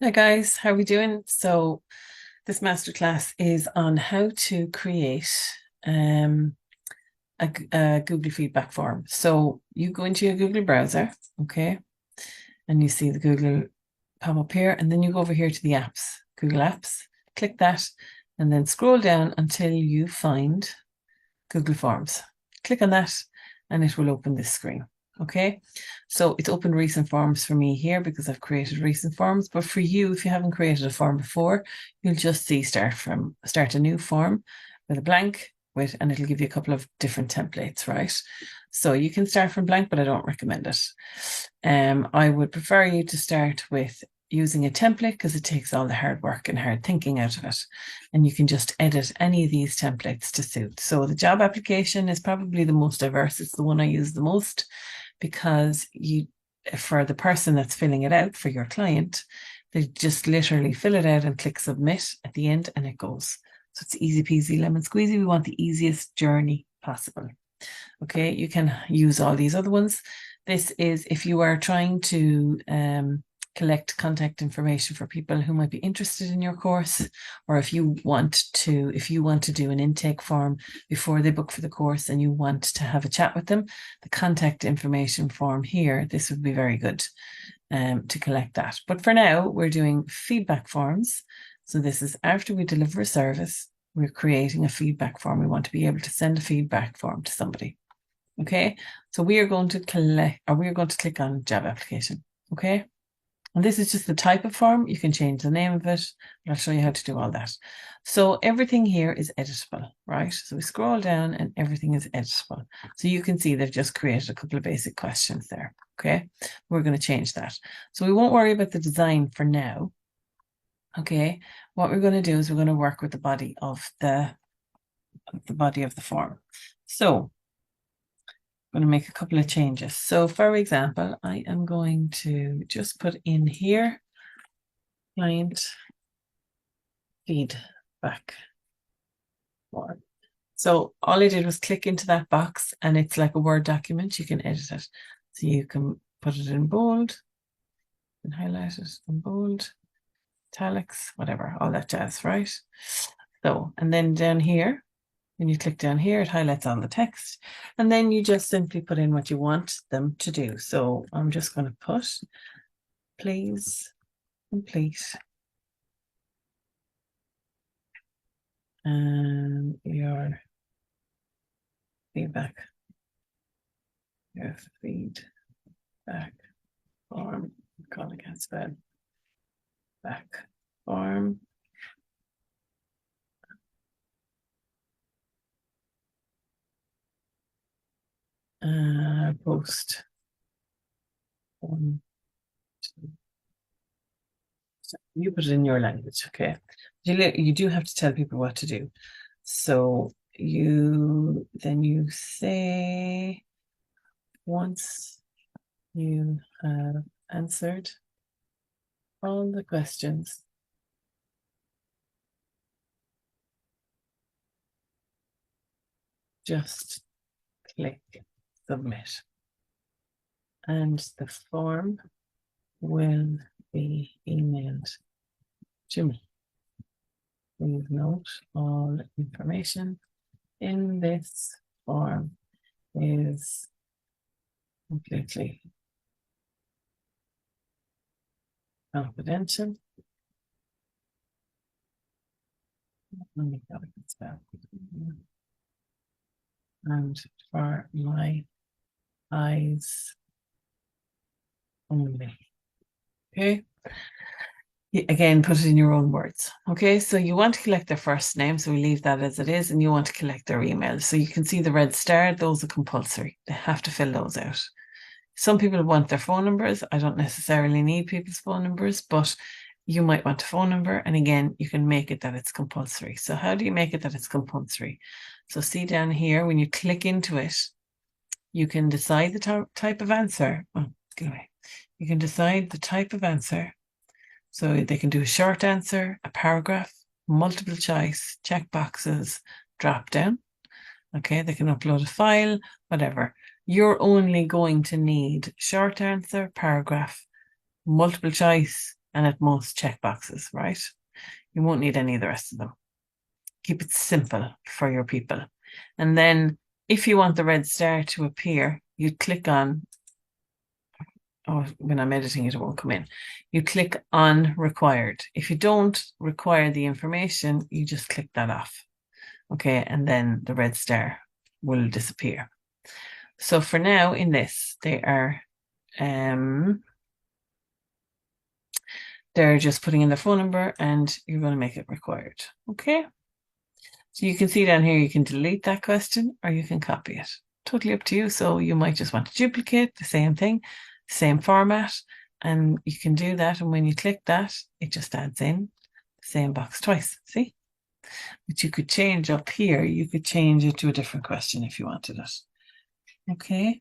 Hi guys, how are we doing? So this masterclass is on how to create um, a Google feedback form. So you go into your Google browser, okay, and you see the Google pop up here, and then you go over here to the apps, Google Apps, click that, and then scroll down until you find Google Forms. Click on that and it will open this screen. Okay, so it's open recent forms for me here because I've created recent forms. But for you, if you haven't created a form before, you'll just see start a new form with a blank and it'll give you a couple of different templates, right? So you can start from blank, but I don't recommend it. I would prefer you to start with using a template because it takes all the hard work and hard thinking out of it. And you can just edit any of these templates to suit. So the job application is probably the most diverse. It's the one I use the most because for the person that's filling it out for your client, they just literally fill it out and click submit at the end and it goes. So it's easy peasy lemon squeezy. We want the easiest journey possible. Okay, you can use all these other ones. This is if you are trying to collect contact information for people who might be interested in your course, or if you want to do an intake form before they book for the course and you want to have a chat with them, the contact information form here, this would be very good to collect that. But for now, we're doing feedback forms. So this is after we deliver a service, we're creating a feedback form. We want to be able to send a feedback form to somebody. Okay, so we are going to click on job application. Okay, and this is just the type of form. You can change the name of it. I'll show you how to do all that. So everything here is editable, right? So we scroll down and everything is editable. So you can see they've just created a couple of basic questions there. Okay, we're going to change that. So we won't worry about the design for now. Okay, what we're going to do is we're going to work with the body of the form. So I'm going to make a couple of changes. So for example, I am going to just put in here client feedback form. So all I did was click into that box and it's like a Word document. You can edit it. So you can put it in bold and highlight it in bold, italics, whatever, all that jazz, right? So, and then down here, when you click down here, it highlights all the text. And then you just simply put in what you want them to do. So I'm just going to put, please complete your feedback, your feedback form. God, I can't spell back form. Post. One, two. You put it in your language, okay? You do have to tell people what to do. So you say once you have answered all the questions, just click submit. And the form will be emailed to me. Please note all information in this form is completely confidential. Let me go spell. And for my eyes only. Okay. Again, put it in your own words. Okay, so you want to collect their first name, so we leave that as it is, and you want to collect their email. So you can see the red star, those are compulsory. They have to fill those out. Some people want their phone numbers. I don't necessarily need people's phone numbers, but you might want a phone number. And again, you can make it that it's compulsory. So how do you make it that it's compulsory? So see down here, when you click into it, you can decide the type of answer. Oh, get away. You can decide the type of answer. So they can do a short answer, a paragraph, multiple choice, check boxes, drop down. Okay, they can upload a file, whatever. You're only going to need short answer, paragraph, multiple choice, and at most check boxes, right? You won't need any of the rest of them. Keep it simple for your people. And then if you want the red star to appear, you click on, oh, when I'm editing it, it won't come in. You click on required. If you don't require the information, you just click that off. Okay, and then the red star will disappear. So for now in this, they're just putting in their phone number and you're going to make it required. Okay. So you can see down here, you can delete that question or you can copy it. Totally up to you. So you might just want to duplicate the same thing, same format, and you can do that. And when you click that, it just adds in the same box twice. See? But you could change up here. You could change it to a different question if you wanted it. Okay.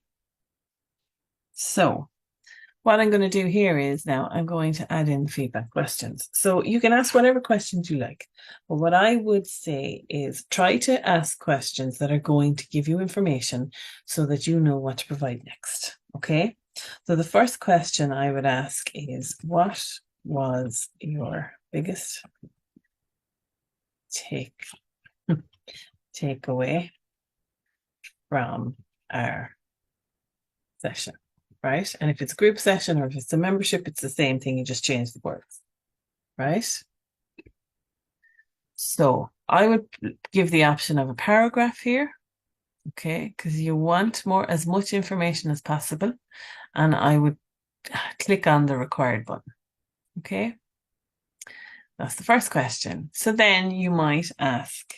So what I'm going to do here is now I'm going to add in feedback questions. So you can ask whatever questions you like. But what I would say is try to ask questions that are going to give you information so that you know what to provide next. Okay. So the first question I would ask is, what was your biggest takeaway from our session? Right? And if it's a group session or if it's a membership, it's the same thing. You just change the words, right? So I would give the option of a paragraph here, okay? Because you want as much information as possible. And I would click on the required button, okay? That's the first question. So then you might ask,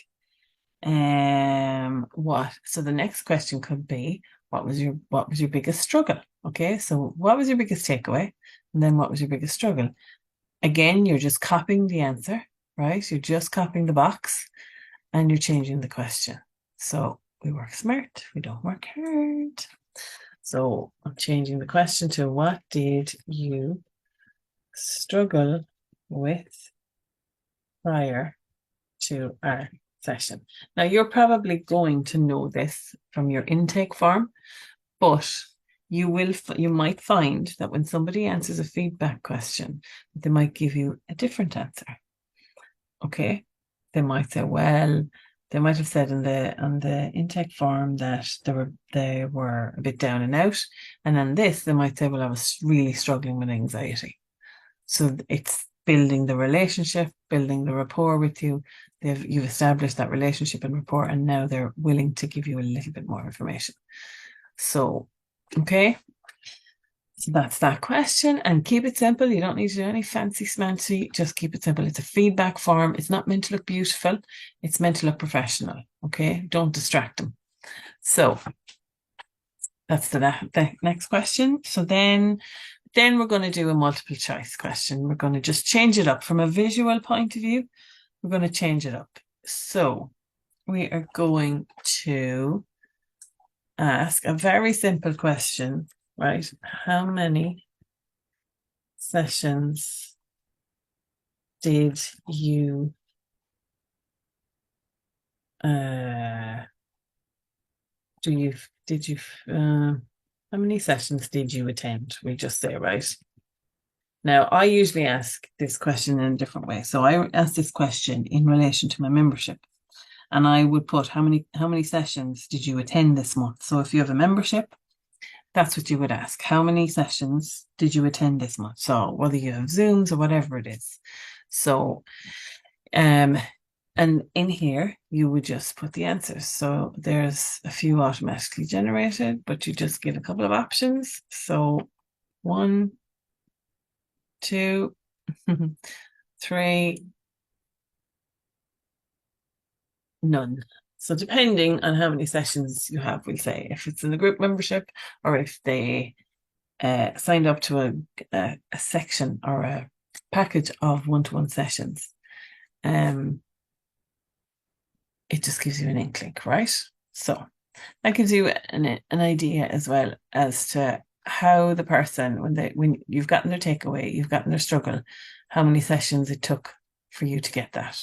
what? So the next question could be, what was your biggest struggle? Okay, so what was your biggest takeaway? And then what was your biggest struggle? Again, you're just copying the answer, right? You're just copying the box and you're changing the question. So we work smart, we don't work hard. So I'm changing the question to, what did you struggle with prior to our session? Now, you're probably going to know this from your intake form, but you might find that when somebody answers a feedback question, they might give you a different answer. Okay, they might say, well, they might have said on the intake form that they were a bit down and out, and on this they might say, well, I was really struggling with anxiety. So it's building the relationship, building the rapport with you. You've established that relationship and rapport, and now they're willing to give you a little bit more information. So, okay. So that's that question, and keep it simple. You don't need to do any fancy smancy. Just keep it simple. It's a feedback form. It's not meant to look beautiful. It's meant to look professional. Okay. Don't distract them. So that's the next question. So then we're going to do a multiple choice question. We're going to just change it up from a visual point of view. We're going to change it up. So we are going to ask a very simple question, right? How many sessions did you how many sessions did you attend? We just say, right? Now, I usually ask this question in a different way. So I ask this question in relation to my membership. And I would put, how many sessions did you attend this month? So if you have a membership, that's what you would ask. How many sessions did you attend this month? So whether you have Zooms or whatever it is. So, and in here, you would just put the answers. So there's a few automatically generated, but you just get a couple of options. So 1, 2, 3, none. So depending on how many sessions you have, we'll say if it's in a group membership or if they signed up to a section or a package of one-to-one sessions, it just gives you an inkling, right? So that gives you an idea as well as to how the person, when you've gotten their takeaway, you've gotten their struggle, how many sessions it took for you to get that.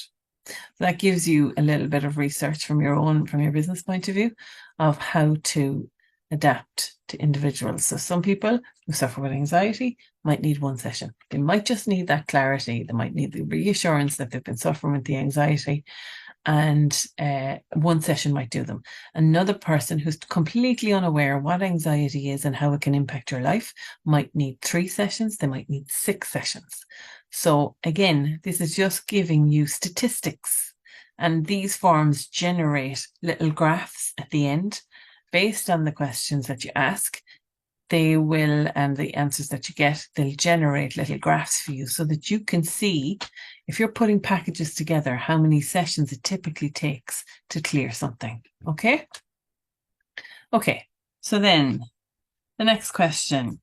That gives you a little bit of research from your business point of view of how to adapt to individuals. So some people who suffer with anxiety might need one session. They might just need that clarity. They might need the reassurance that they've been suffering with the anxiety, and one session might do them. Another person who's completely unaware what anxiety is and how it can impact your life might need 3 sessions. They might need 6 sessions. So again, this is just giving you statistics, and these forms generate little graphs at the end based on the questions that you ask. They will, and the answers that you get, they'll generate little graphs for you so that you can see, if you're putting packages together, how many sessions it typically takes to clear something. Okay? Okay, so then the next question.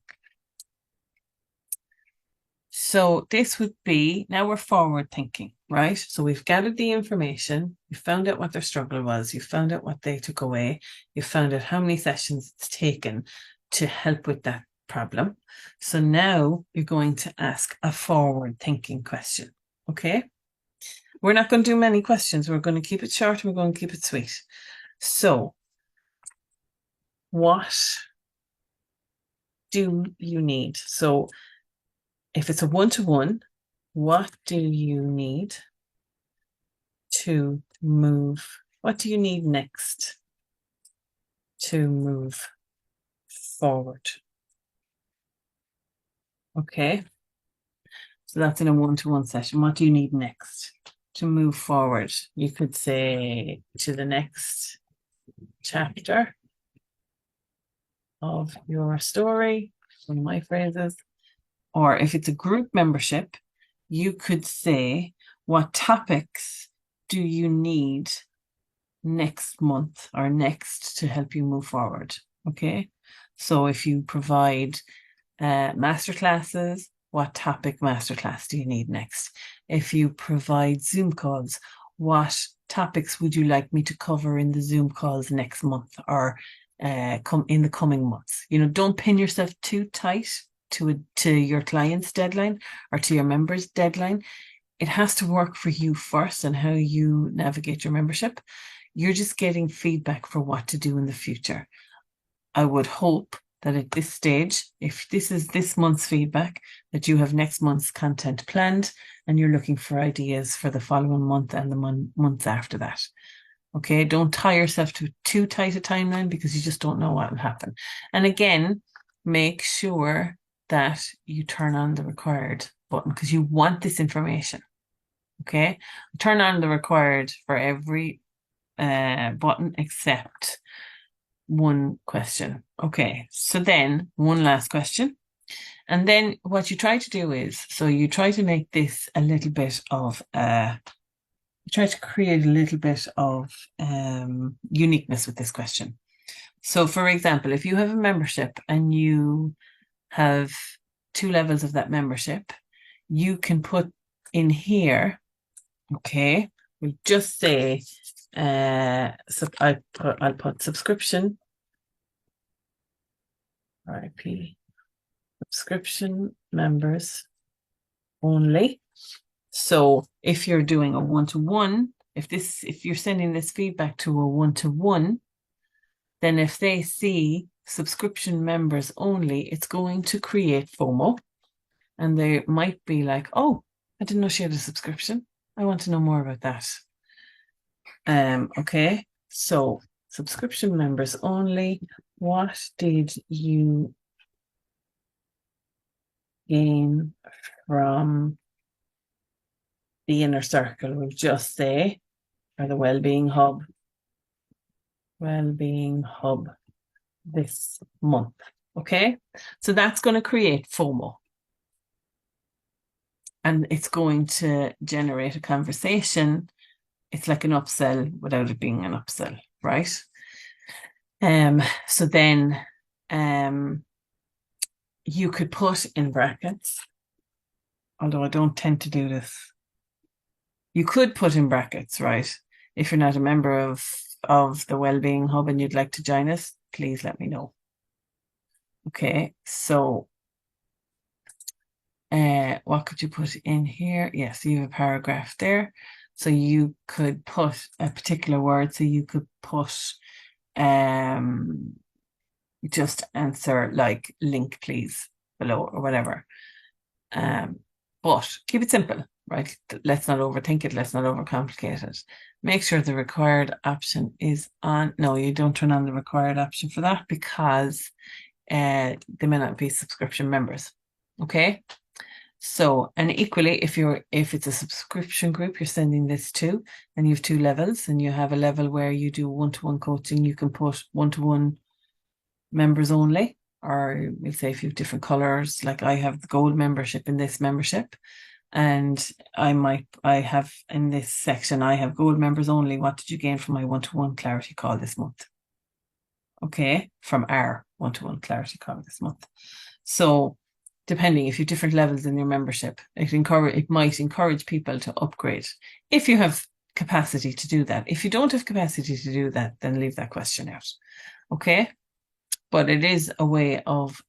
So this would be, now we're forward thinking, right? So we've gathered the information, you found out what their struggle was, you found out what they took away, you found out how many sessions it's taken to help with that problem. So now you're going to ask a forward thinking question, okay? We're not going to do many questions. We're going to keep it short and we're going to keep it sweet. So what do you need? So if it's a one-to-one, what do you need to move? What do you need next to move forward? Okay. So that's in a one-to-one session. What do you need next to move forward? You could say to the next chapter of your story, one of my phrases. Or if it's a group membership, you could say, what topics do you need next month or next to help you move forward? Okay. So if you provide masterclasses, what topic masterclass do you need next? If you provide Zoom calls, what topics would you like me to cover in the Zoom calls next month or come in the coming months? You know, don't pin yourself too tight to your client's deadline or to your member's deadline. It has to work for you first and how you navigate your membership. You're just getting feedback for what to do in the future. I would hope that at this stage, if this is this month's feedback, that you have next month's content planned and you're looking for ideas for the following month and the months after that. Okay, don't tie yourself to too tight a timeline because you just don't know what will happen. And again, make sure that you turn on the required button because you want this information. Okay, turn on the required for every button except one question. Okay, so then one last question. And then what you try to do is, so you try to make this a little bit of, you try to create a little bit of uniqueness with this question. So for example, if you have a membership and you have 2 levels of that membership, you can put in here, okay, we'll just say, so I'll put subscription, RIP, subscription members only. So if you're doing a one-to-one, if you're sending this feedback to a one-to-one, then if they see subscription members only, it's going to create FOMO. And they might be like, oh, I didn't know she had a subscription. I want to know more about that. Okay, so subscription members only. What did you gain from the inner circle? We'll just say, or the well-being hub this month. Okay, so that's going to create FOMO. And it's going to generate a conversation. It's like an upsell without it being an upsell, right? So then you could put in brackets, although I don't tend to do this. You could put in brackets, right? If you're not a member of the Wellbeing Hub and you'd like to join us, please let me know. Okay, so what could you put in here? Yes, you have a paragraph there. So you could put a particular word. So you could put just answer like link please below or whatever. But keep it simple, right? Let's not overthink it. Let's not overcomplicate it. Make sure the required option is on. No, you don't turn on the required option for that because they may not be subscription members. Okay. So, and equally, if it's a subscription group you're sending this to, and you have two levels, and you have a level where you do one-to-one coaching, you can put one-to-one members only, or we'll say if you have different colors, like I have the gold membership in this membership, and I have in this section, I have gold members only. What did you gain from my one-to-one clarity call this month? Okay, from our one-to-one clarity call this month. So depending if you have different levels in your membership, it might encourage people to upgrade if you have capacity to do that. If you don't have capacity to do that, then leave that question out. Okay. But it is a way of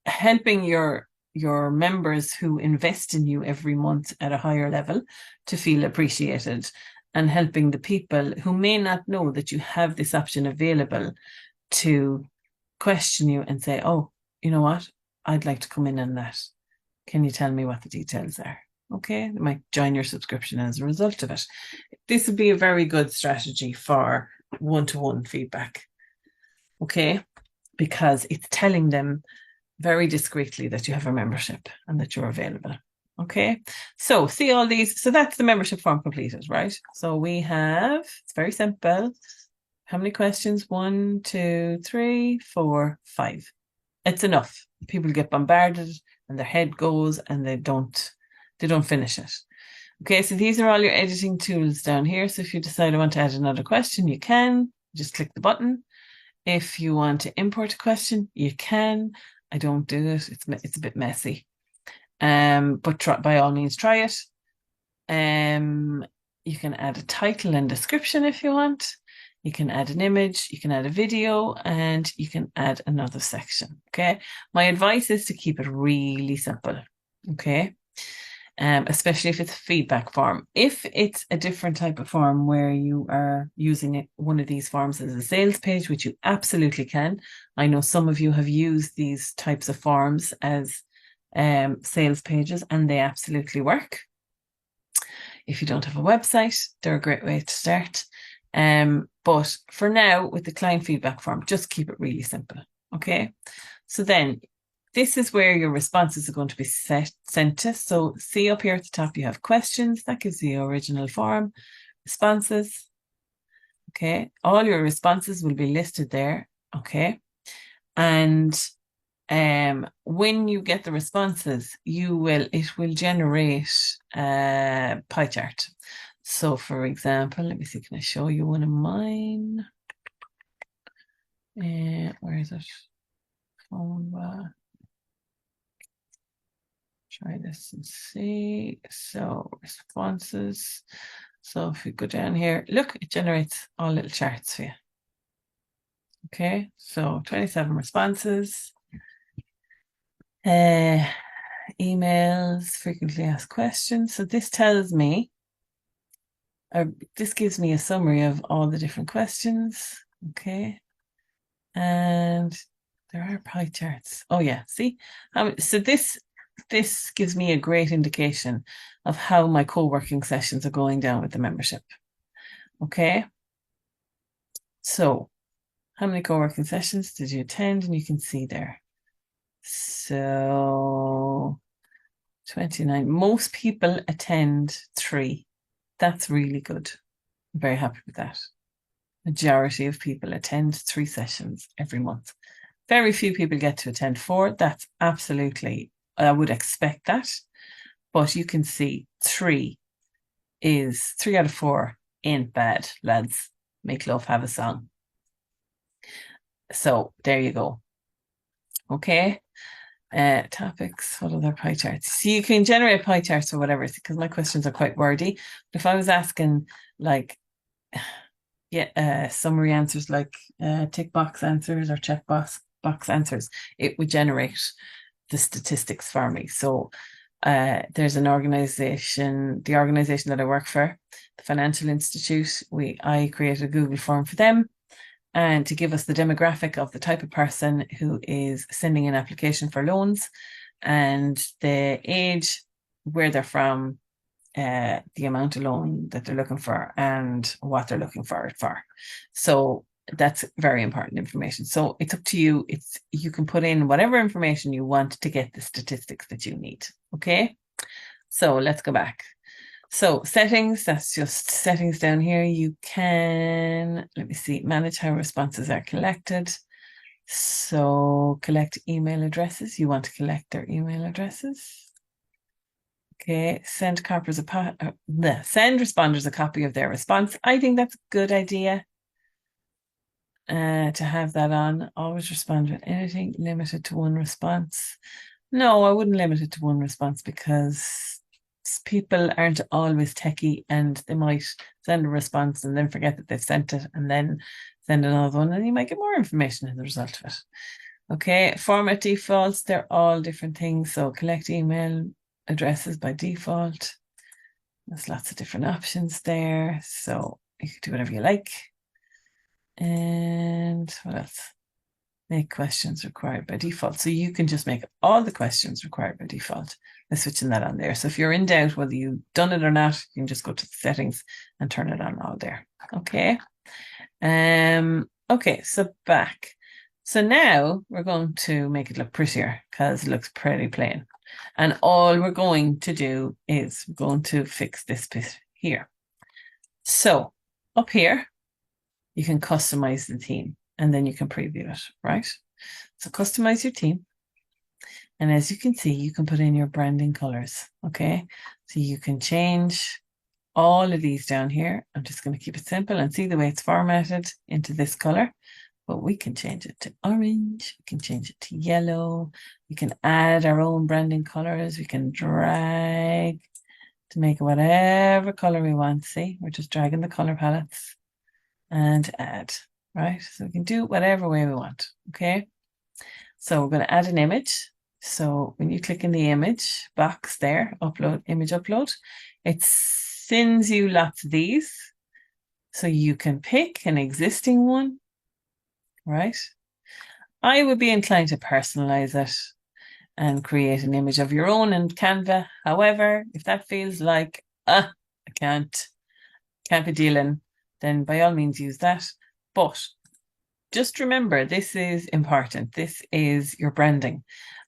helping your members who invest in you every month at a higher level to feel appreciated, and helping the people who may not know that you have this option available to question you and say, oh, you know what? I'd like to come in on that. Can you tell me what the details are? Okay, they might join your subscription as a result of it. This would be a very good strategy for one-to-one feedback. Okay, because it's telling them very discreetly that you have a membership and that you're available. Okay, so see all these. So that's the membership form completed, right? So we have, it's very simple. How many questions? 1, 2, 3, 4, 5. It's enough. People get bombarded and their head goes and they don't finish it. Okay, so these are all your editing tools down here. So if you decide I want to add another question, you can just click the button. If you want to import a question, you can. I don't do it. It's a bit messy. But by all means, try it. You can add a title and description if you want. You can add an image, you can add a video, and you can add another section. Okay. My advice is to keep it really simple. Okay. Especially if it's a feedback form. If it's a different type of form where you are using one of these forms as a sales page, which you absolutely can. I know some of you have used these types of forms as sales pages, and they absolutely work. If you don't have a website, they're a great way to start. But for now, with the client feedback form, just keep it really simple. Okay. So then this is where your responses are going to be sent to. So see up here at the top, you have questions. That gives you the original form. Responses. Okay. All your responses will be listed there. Okay. And when you get the responses, it will generate a pie chart. So for example, let me see, can I show you one of mine? Where is it? Try this and see. So responses. So if you go down here, look, it generates all little charts for you. Okay, so 27 responses. Emails, frequently asked questions. So this tells me, this gives me a summary of all the different questions. Okay. And there are pie charts. Oh yeah, see? So this gives me a great indication of how my co-working sessions are going down with the membership. Okay. So how many co-working sessions did you attend? And you can see there. So 29. Most people attend 3. That's really good. I'm very happy with that. Majority of people attend 3 sessions every month. Very few people get to attend 4. That's absolutely, I would expect that. But you can see 3 out of 4 ain't bad, lads. Make love, have a song. So there you go. Okay. Topics, what are their pie charts? So you can generate pie charts or whatever, because my questions are quite wordy. But if I was asking like, summary answers like tick box answers or check box answers, it would generate the statistics for me. So there's an organization, the organization that I work for, the Financial Institute, I created a Google form for them. and to give us the demographic of the type of person who is sending an application for loans and the age, where they're from, the amount of loan that they're looking for, and what they're looking for it for. So that's very important information. So it's up to you. You can put in whatever information you want to get the statistics that you need. Okay. So let's go back. So settings, that's just settings down here. You can, let me see, manage how responses are collected. So collect email addresses. You want to collect their email addresses. Okay, send responders a copy of their response. I think that's a good idea to have that on. Always respond with anything limited to one response. No, I wouldn't limit it to one response because people aren't always techie, and they might send a response and then forget that they've sent it and then send another one, and you might get more information as a result of it. Okay, format defaults, they're all different things. So collect email addresses by default. There's lots of different options there. So you can do whatever you like. And what else? Make questions required by default. So you can just make all the questions required by default by switching that on there. So if you're in doubt whether you've done it or not, you can just go to the settings and turn it on all there. Okay. Okay, so back. So now we're going to make it look prettier because it looks pretty plain. And all we're going to do is we're going to fix this bit here. So up here, you can customize the theme and then you can preview it, right? So customize your theme. And as you can see, you can put in your branding colors, okay? So you can change all of these down here. I'm just going to keep it simple and see the way it's formatted into this color. But we can change it to orange. We can change it to yellow. We can add our own branding colors. We can drag to make it whatever color we want. See, we're just dragging the color palettes and add, right? So we can do it whatever way we want, okay? So we're going to add an image. So when you click in the image box there, upload, image upload, it sends you lots of these. So you can pick an existing one, right? I would be inclined to personalize it and create an image of your own in Canva. However, if that feels like, I can't be dealing, then by all means use that. But just remember, this is important. This is your branding.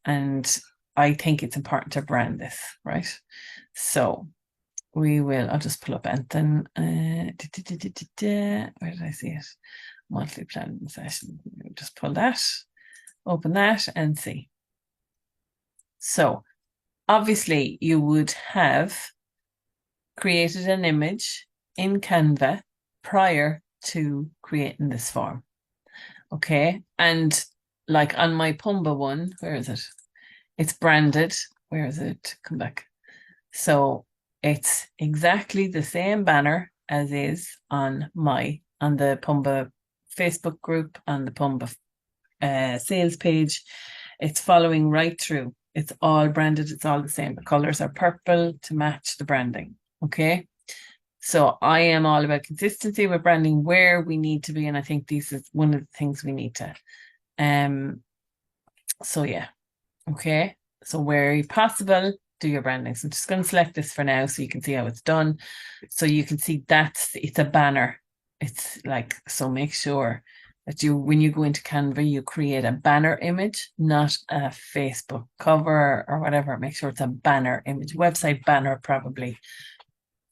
And I think it's important to brand this, right? So I'll just pull up Anthem. Where did I see it? Monthly planning session. Just pull that, open that and see. So obviously you would have created an image in Canva prior to creating this form. Okay. And like on my Pumba one, where is it? It's branded. Where is it? Come back. So it's exactly the same banner as is on the Pumba Facebook group, on the Pumba sales page. It's following right through. It's all branded. It's all the same. The colors are purple to match the branding. Okay. So I am all about consistency with branding where we need to be. And I think this is one of the things we need to. So yeah. Okay. So where possible, do your branding. So I'm just going to select this for now so you can see how it's done. So you can see it's a banner. It's like, so make sure that when you go into Canva, you create a banner image, not a Facebook cover or whatever. Make sure it's a banner image, website banner probably,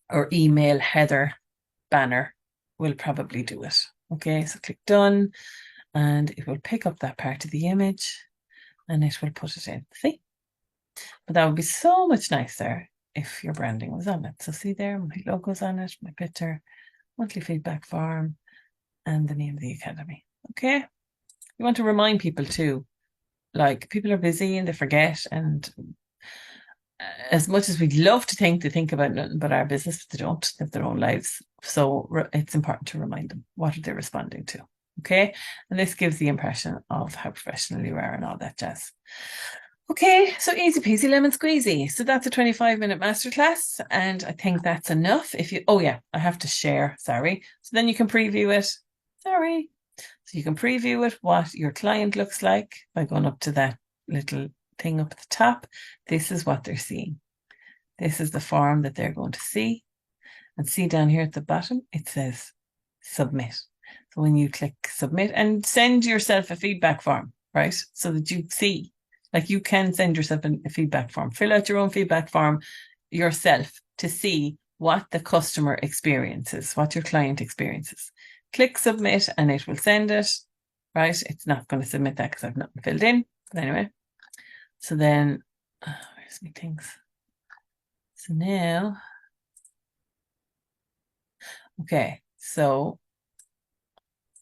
or email header banner will probably do it. Okay, so click done and it will pick up that part of the image and it will put it in. See? But that would be so much nicer if your branding was on it. So see there, my logo's on it, my picture, monthly feedback form, and the name of the academy. Okay. You want to remind people too, like people are busy and they forget, and as much as we'd love to think they think about nothing but our business, they don't live their own lives. So it's important to remind them, what are they responding to? Okay. And this gives the impression of how professional you are and all that jazz. Okay, so easy peasy lemon squeezy. So that's a 25-minute masterclass, and I think that's enough. Oh yeah, I have to share, sorry. So then you can preview it. Sorry. So you can preview it, what your client looks like by going up to that little thing up at the top. This is what they're seeing. This is the form that they're going to see. And see down here at the bottom, it says submit. So when you click submit, and send yourself a feedback form, right? So that you see, like, you can send yourself a feedback form. Fill out your own feedback form yourself to see what the customer experiences, what your client experiences. Click submit and it will send it, right? It's not going to submit that because I've not filled in. But anyway, so then, where's my things? So now, okay, so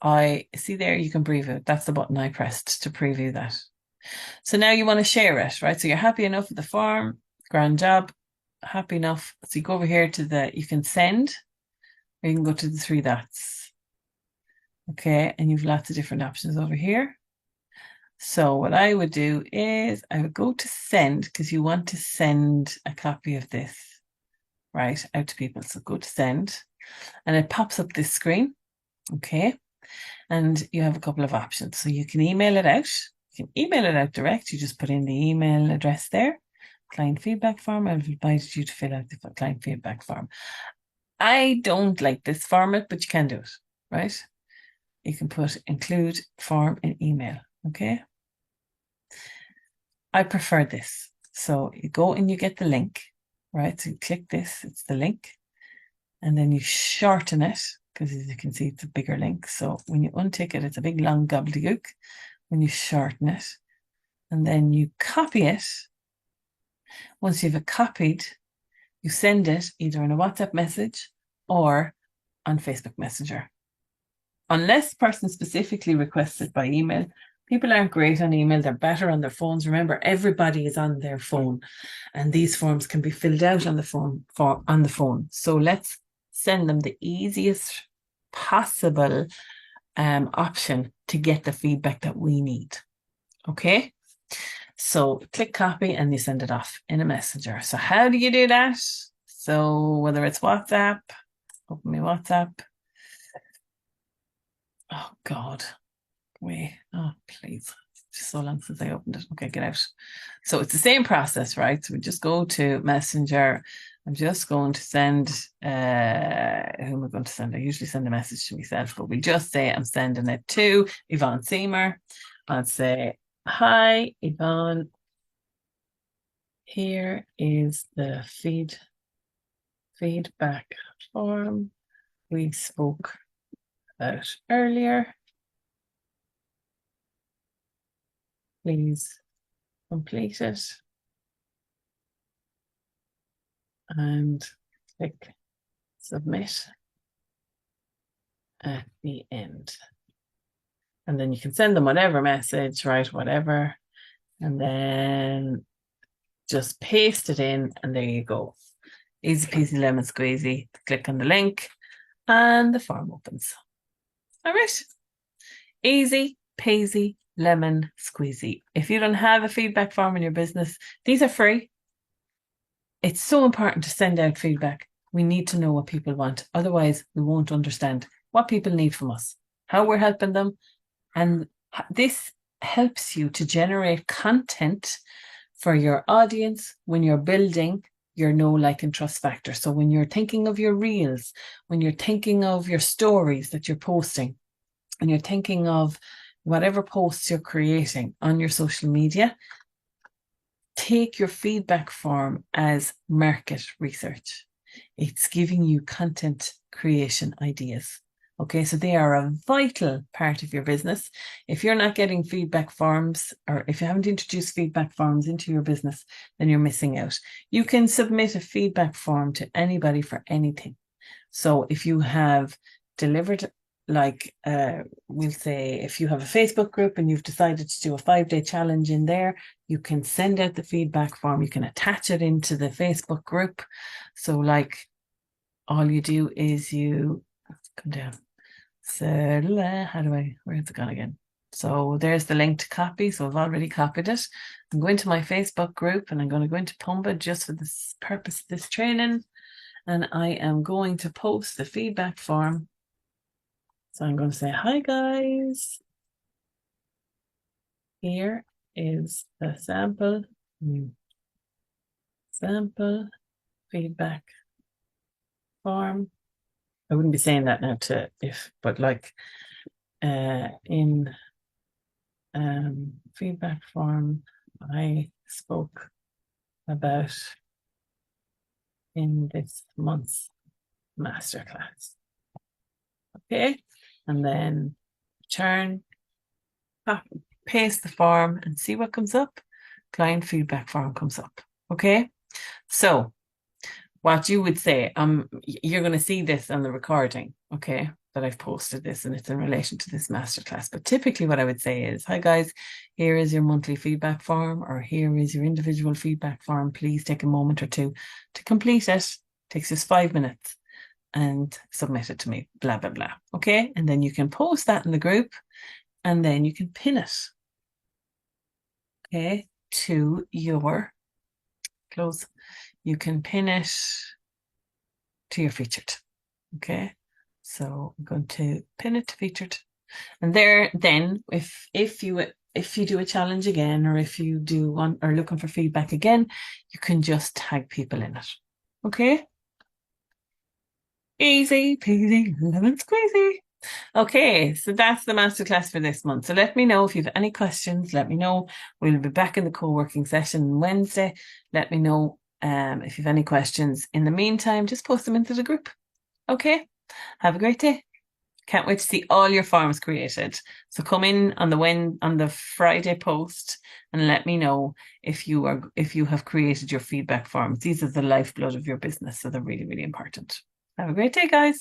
I see there you can preview. That's the button I pressed to preview that. So now you want to share it, right? So you're happy enough with the form, grand job, happy enough. So you go over here to you can send, or you can go to the three dots. Okay, and you've lots of different options over here. So what I would do is I would go to send, because you want to send a copy of this, right, out to people. So go to send, and it pops up this screen. Okay. And you have a couple of options. So you can email it out. You can email it out direct. You just put in the email address there. Client feedback form. I've invited you to fill out the client feedback form. I don't like this format, but you can do it, right? You can put include form in email. Okay. I prefer this. So you go and you get the link, right? So you click this, it's the link, and then you shorten it, because as you can see, it's a bigger link. So when you untick it, it's a big long gobbledygook. When you shorten it, and then you copy it. Once you've copied, you send it either in a WhatsApp message or on Facebook Messenger. Unless the person specifically requests it by email. People aren't great on email. They're better on their phones. Remember, everybody is on their phone, and these forms can be filled out on the phone. So let's send them the easiest possible option to get the feedback that we need. Okay. So click copy and you send it off in a messenger. So how do you do that? So whether it's WhatsApp, open my WhatsApp. Oh God. Wait. Oh, please. It's just so long since I opened it. Okay, get out. So it's the same process, right? So we just go to Messenger. I'm just going to send, who am I going to send? I usually send a message to myself, but we just say I'm sending it to Yvonne Seymour. I'll say, hi, Yvonne. Here is the feedback form we spoke about earlier. Please complete it and click submit at the end. And then you can send them whatever message, right? Whatever. And then just paste it in, and there you go. Easy peasy lemon squeezy. Click on the link and the form opens. All right. Easy peasy lemon squeezy. If you don't have a feedback form in your business, these are free. It's so important to send out feedback. We need to know what people want. Otherwise, we won't understand what people need from us, how we're helping them. And this helps you to generate content for your audience when you're building your know, like, and trust factor. So when you're thinking of your reels, when you're thinking of your stories that you're posting, and you're thinking of whatever posts you're creating on your social media, take your feedback form as market research. It's giving you content creation ideas. Okay, so they are a vital part of your business. If you're not getting feedback forms, or if you haven't introduced feedback forms into your business, then you're missing out. You can submit a feedback form to anybody for anything. So if you have delivered, like, we'll say if you have a Facebook group and you've decided to do a 5-day challenge in there, you can send out the feedback form. You can attach it into the Facebook group. So like, all you do is you come down. So where's it gone again? So there's the link to copy. So I've already copied it. I'm going to my Facebook group, and I'm going to go into Pumba just for this purpose of this training. And I am going to post the feedback form So I'm going to say, hi guys, here is the sample feedback form. I wouldn't be saying that now but like in feedback form I spoke about in this month's masterclass. Okay, and then return, paste the form and see what comes up. Client feedback form comes up. Okay, so what you would say, you're going to see this on the recording, okay, that I've posted this and it's in relation to this masterclass. But typically what I would say is, hi guys, here is your monthly feedback form, or here is your individual feedback form. Please take a moment or two to complete it. It takes just 5 minutes and submit it to me, blah, blah, blah. Okay. And then you can post that in the group and then you can pin it. Okay. To your close. You can pin it to your featured. Okay. So I'm going to pin it to featured. And there, then if you do a challenge again, or if you do one or looking for feedback again, you can just tag people in it. Okay. Easy peasy, lemon squeezy. Okay, so that's the masterclass for this month. So let me know if you have any questions. Let me know. We'll be back in the co-working session on Wednesday. Let me know if you have any questions. In the meantime, just post them into the group. Okay, have a great day. Can't wait to see all your forms created. So come in on the Friday post and let me know if you have created your feedback forms. These are the lifeblood of your business, so they're really, really important. Have a great day, guys.